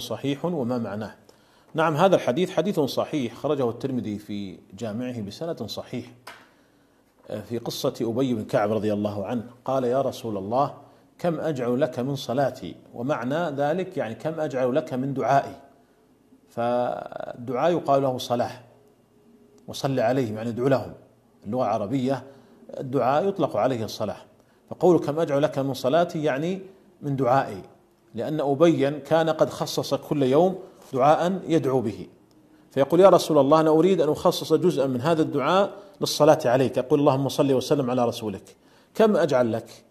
صحيح وما معناه؟ نعم، هذا الحديث حديث صحيح خرجه الترمذي في جامعه بسند صحيح في قصة أبي بن كعب رضي الله عنه. قال: يا رسول الله، كم أجعل لك من صلاتي؟ ومعنى ذلك يعني كم أجعل لك من دعائي؟ فالدعاء يقال له صلاة، وصل عليهم يعني ادعو لهم. اللغة العربية الدعاء يطلق عليه الصلاة، فقول كم أجعل لك من صلاتي يعني من دعائي، لأن أبيا كان قد خصص كل يوم دعاء يدعو به، فيقول: يا رسول الله، أنا أريد أن أخصص جزءا من هذا الدعاء للصلاة عليك. يقول: اللهم صل وسلم على رسولك. كم أجعل لك؟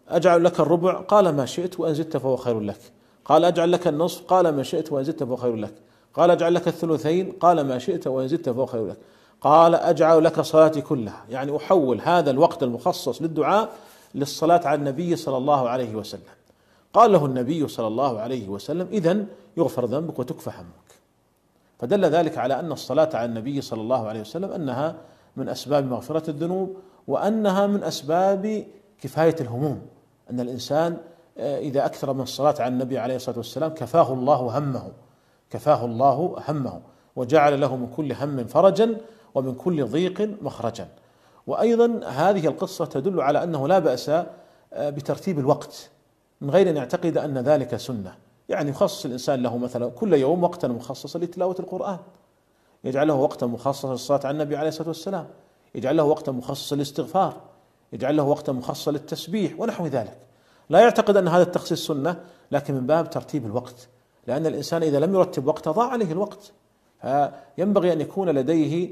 أجعل لك الربع؟ قال: ما شئت، وإن زدت فهو خير لك. قال: أجعل لك النصف؟ قال: ما شئت، وإن زدت فهو خير لك. قال: أجعل لك الثلثين؟ قال: ما شئت، وإن زدت فهو خير لك. قال: أجعل لك صلاتي كلها، يعني أحول هذا الوقت المخصص للدعاء للصلاة على النبي صلى الله عليه وسلم. قال له النبي صلى الله عليه وسلم: إذن يغفر ذنبك وتكفى همك. فدل ذلك على أن الصلاة على النبي صلى الله عليه وسلم أنها من أسباب مغفرة الذنوب، وأنها من أسباب كفاية الهموم، أن الإنسان إذا أكثر من الصلاة على النبي عليه الصلاة والسلام كفاه الله همه، كفاه الله همه، وجعل له من كل هم فرجا ومن كل ضيق مخرجا. وأيضا هذه القصة تدل على أنه لا بأس بترتيب الوقت من غير أن يعتقد أن ذلك سنة، يعني يخصص الإنسان له مثلا كل يوم وقتا مخصصا لتلاوة القرآن، يجعل له وقتا مخصصا للصلاة على النبي عليه الصلاة والسلام، يجعل له وقتا مخصصا للاستغفار، يجعل له وقتا مخصصا للتسبيح ونحو ذلك. لا يعتقد أن هذا التخصيص سنة، لكن من باب ترتيب الوقت، لأن الإنسان إذا لم يرتب وقته ضاع عليه الوقت. فينبغي أن يكون لديه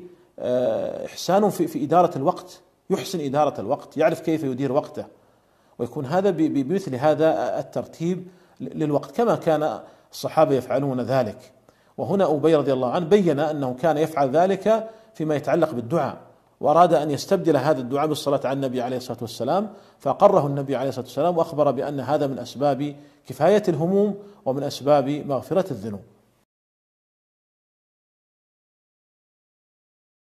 إحسان في إدارة الوقت، يحسن إدارة الوقت، يعرف كيف يدير وقته، ويكون هذا بمثل هذا الترتيب للوقت كما كان الصحابة يفعلون ذلك. وهنا أبي رضي الله عنه بين أنه كان يفعل ذلك فيما يتعلق بالدعاء، وأراد أن يستبدل هذا الدعاء بالصلاة على النبي عليه الصلاة والسلام، فأقره النبي عليه الصلاة والسلام وأخبر بأن هذا من أسباب كفاية الهموم ومن أسباب مغفرة الذنوب.